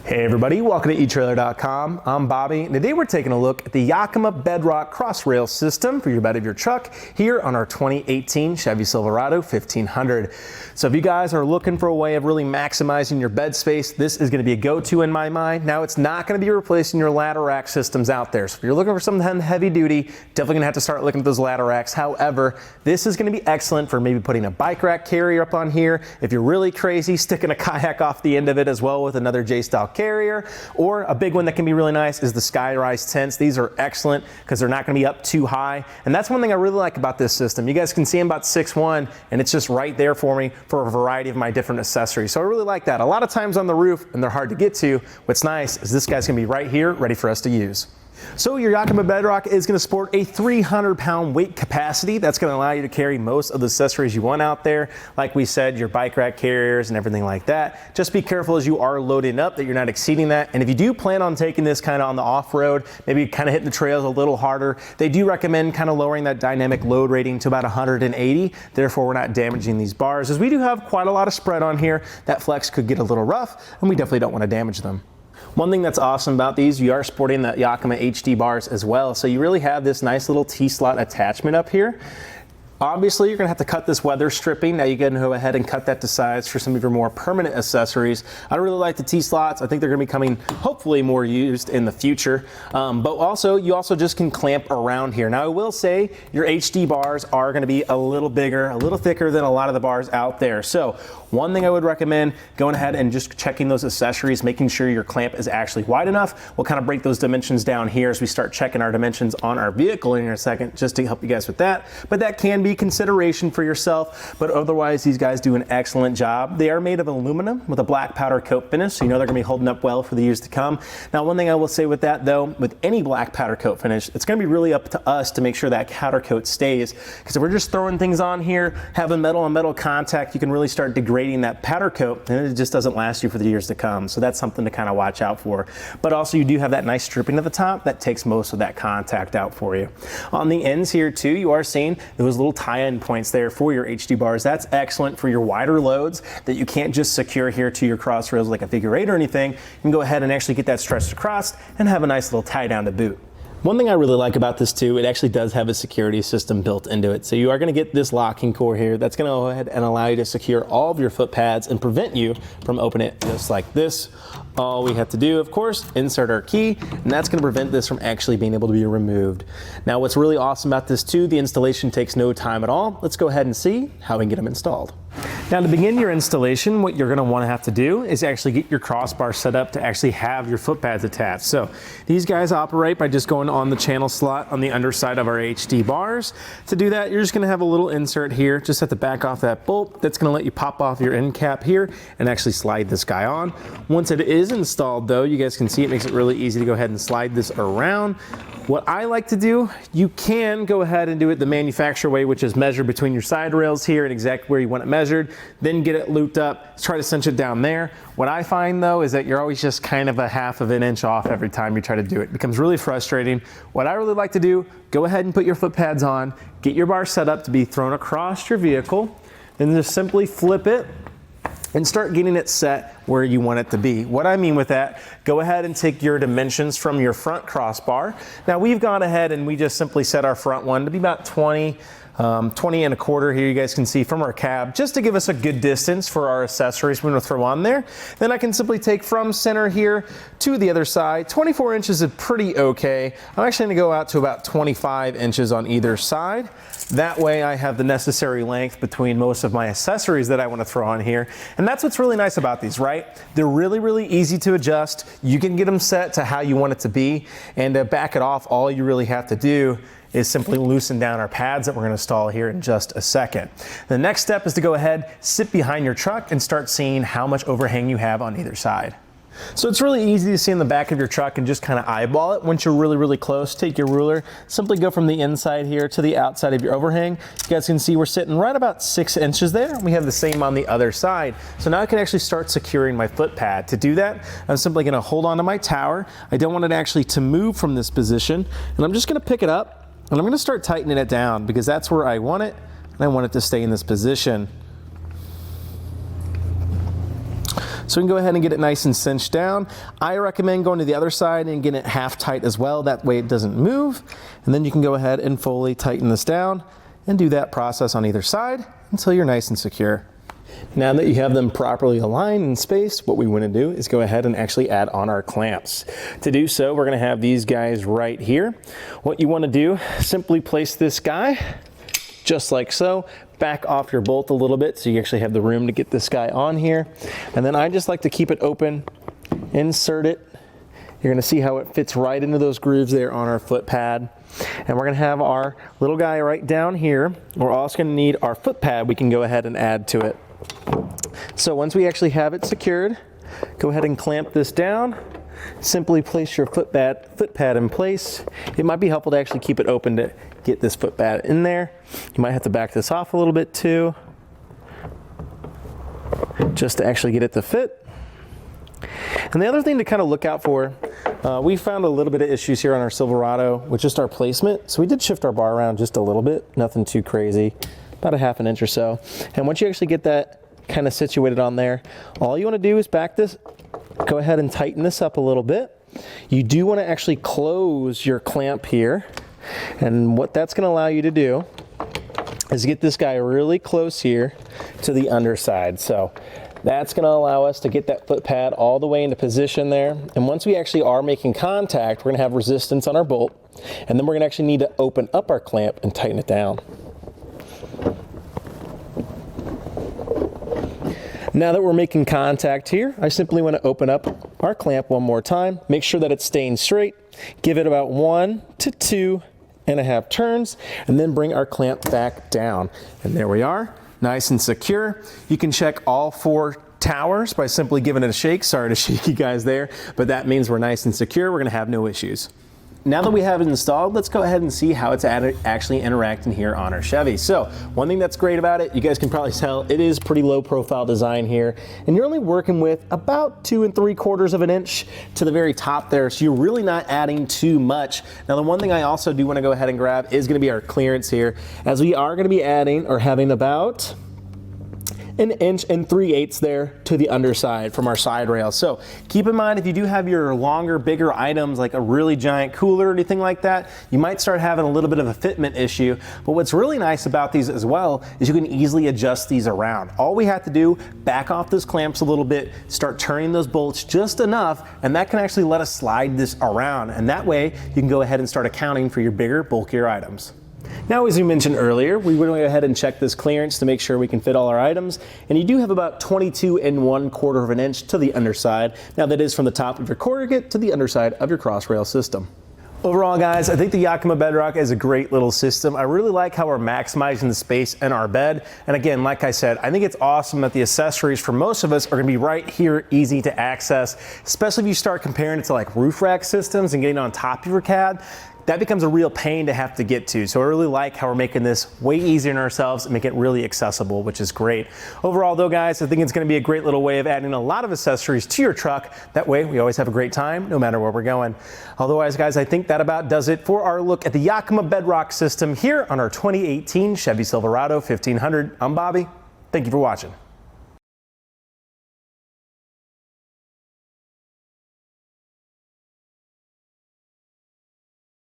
Hey everybody, welcome to etrailer.com. I'm Bobby, and today we're taking a look at the Yakima BedRock cross rail system for your bed of your truck here on our 2018 Chevy Silverado 1500. So if you guys are looking for a way of really maximizing your bed space, this is going to be a go-to in my mind. Now, it's not going to be replacing your ladder rack systems out there. So if you're looking for something heavy duty, definitely going to have to start looking at those ladder racks. However, this is going to be excellent for maybe putting a bike rack carrier up on here. If you're really crazy, sticking a kayak off the end of it as well with another J-style carrier, or a big one that can be really nice is the Skyrise tents. These are excellent because they're not going to be up too high, and that's one thing I really like about this system. You guys can see I'm about 6'1", and it's just right there for me for a variety of my different accessories. So I really like that. A lot of times on the roof, and they're hard to get to, what's nice is this guy's going to be right here ready for us to use. So your Yakima BedRock is going to sport a 300-pound weight capacity. That's going to allow you to carry most of the accessories you want out there. Like we said, your bike rack carriers and everything like that. Just be careful as you are loading up that you're not exceeding that. And if you do plan on taking this kind of on the off-road, maybe kind of hitting the trails a little harder, they do recommend kind of lowering that dynamic load rating to about 180. Therefore, we're not damaging these bars, as we do have quite a lot of spread on here. That flex could get a little rough, and we definitely don't want to damage them. One thing that's awesome about these, you are sporting the Yakima HD bars as well. So you really have this nice little T-slot attachment up here. Obviously, you're going to have to cut this weather stripping. Now you can go ahead and cut that to size for some of your more permanent accessories. I really like the T-slots. I think they're going to be coming hopefully more used in the future. But also, you also just can clamp around here. Now I will say your HD bars are going to be a little bigger, a little thicker than a lot of the bars out there. So one thing I would recommend, going ahead and just checking those accessories, making sure your clamp is actually wide enough. We'll kind of break those dimensions down here as we start checking our dimensions on our vehicle in a second, just to help you guys with that. But that can be consideration for yourself, but otherwise these guys do an excellent job. They are made of aluminum with a black powder coat finish, so you know they're going to be holding up well for the years to come. Now, one thing I will say with that though, with any black powder coat finish, it's going to be really up to us to make sure that powder coat stays, because if we're just throwing things on here, having metal on metal contact, you can really start degrading that powder coat, and it just doesn't last you for the years to come. So that's something to kind of watch out for. But also you do have that nice stripping at the top that takes most of that contact out for you. On the ends here too, you are seeing those little tie-in points there for your HD bars. That's excellent for your wider loads that you can't just secure here to your cross rails like a figure eight or anything. You can go ahead and actually get that stretched across and have a nice little tie down to boot. One thing I really like about this too, it actually does have a security system built into it. So you are going to get this locking core here that's going to go ahead and allow you to secure all of your foot pads and prevent you from opening it just like this. All we have to do, of course, insert our key, and that's going to prevent this from actually being able to be removed. Now, what's really awesome about this too, the installation takes no time at all. Let's go ahead and see how we can get them installed. Now, to begin your installation, what you're going to want to have to do is actually get your crossbar set up to actually have your foot pads attached. So these guys operate by just going on the channel slot on the underside of our HD bars. To do that, you're just going to have a little insert here just at the back off that bolt. That's going to let you pop off your end cap here and actually slide this guy on. Once it is installed though, you guys can see it makes it really easy to go ahead and slide this around. What I like to do, you can go ahead and do it the manufacturer way, which is measure between your side rails here and exactly where you want it measured, then get it looped up, try to cinch it down there. What I find though is that you're always just kind of a half of an inch off every time you try to do it. It becomes really frustrating. What I really like to do, go ahead and put your foot pads on, get your bar set up to be thrown across your vehicle, then just simply flip it and start getting it set where you want it to be. What I mean with that, go ahead and take your dimensions from your front crossbar. Now we've gone ahead and we just simply set our front one to be about 20 and a quarter here, you guys can see from our cab, just to give us a good distance for our accessories we're going to throw on there. Then I can simply take from center here to the other side. 24 inches is pretty okay. I'm actually going to go out to about 25 inches on either side. That way I have the necessary length between most of my accessories that I want to throw on here. And that's what's really nice about these, right? They're really, really easy to adjust. You can get them set to how you want it to be. And to back it off, all you really have to do is simply loosen down our pads that we're going to install here in just a second. The next step is to go ahead, sit behind your truck and start seeing how much overhang you have on either side. So it's really easy to see in the back of your truck and just kind of eyeball it. Once you're really, really close, take your ruler, simply go from the inside here to the outside of your overhang. You guys can see we're sitting right about 6 inches there. We have the same on the other side. So now I can actually start securing my foot pad. To do that, I'm simply going to hold on to my tower. I don't want it actually to move from this position, and I'm just going to pick it up and I'm going to start tightening it down because that's where I want it, and I want it to stay in this position. So we can go ahead and get it nice and cinched down. I recommend going to the other side and getting it half tight as well. That way it doesn't move. And then you can go ahead and fully tighten this down and do that process on either side until you're nice and secure. Now that you have them properly aligned and spaced, what we want to do is go ahead and actually add on our clamps. To do so, we're going to have these guys right here. What you want to do, simply place this guy just like so, back off your bolt a little bit so you actually have the room to get this guy on here. And then I just like to keep it open, insert it. You're going to see how it fits right into those grooves there on our foot pad. And we're going to have our little guy right down here. We're also going to need our foot pad we can go ahead and add to it. So once we actually have it secured, go ahead and clamp this down. Simply place your foot pad in place. It might be helpful to actually keep it open to get this foot pad in there. You might have to back this off a little bit too, just to actually get it to fit. And the other thing to kind of look out for, we found a little bit of issues here on our Silverado with just our placement. So we did shift our bar around just a little bit, nothing too crazy, about a ½ inch or so. And once you actually get that kind of situated on there, all you want to do is back this, go ahead and tighten this up a little bit. You do want to actually close your clamp here. And what that's going to allow you to do is get this guy really close here to the underside. So that's going to allow us to get that foot pad all the way into position there. And once we actually are making contact, we're going to have resistance on our bolt. And then we're going to actually need to open up our clamp and tighten it down. Now that we're making contact here, I simply want to open up our clamp one more time. Make sure that it's staying straight. Give it about 1 to 2.5 turns, and then bring our clamp back down. And there we are, nice and secure. You can check all 4 towers by simply giving it a shake. Sorry to shake you guys there, but that means we're nice and secure. We're going to have no issues. Now that we have it installed, let's go ahead and see how it's actually interacting here on our Chevy. So one thing that's great about it, you guys can probably tell, it is pretty low profile design here, and you're only working with about 2 3/4 inch to the very top there, so you're really not adding too much. Now the one thing I also do want to go ahead and grab is going to be our clearance here, as we are going to be adding or having about 1 3/8 inches there to the underside from our side rail. So keep in mind, if you do have your longer, bigger items like a really giant cooler or anything like that, you might start having a little bit of a fitment issue. But what's really nice about these as well is you can easily adjust these around. All we have to do, back off those clamps a little bit, start turning those bolts just enough, and that can actually let us slide this around. And that way you can go ahead and start accounting for your bigger, bulkier items. Now, as you mentioned earlier, we want to go ahead and check this clearance to make sure we can fit all our items. And you do have about 22 1/4 inch to the underside. Now that is from the top of your corrugate to the underside of your cross rail system. Overall, guys, I think the Yakima BedRock is a great little system. I really like how we're maximizing the space in our bed. And again, like I said, I think it's awesome that the accessories for most of us are going to be right here, easy to access, especially if you start comparing it to like roof rack systems and getting on top of your cab. That becomes a real pain to have to get to. So I really like how we're making this way easier on ourselves and make it really accessible, which is great. Overall though, guys, I think it's gonna be a great little way of adding a lot of accessories to your truck. That way we always have a great time, no matter where we're going. Otherwise, guys, I think that about does it for our look at the Yakima BedRock system here on our 2018 Chevy Silverado 1500. I'm Bobby. Thank you for watching.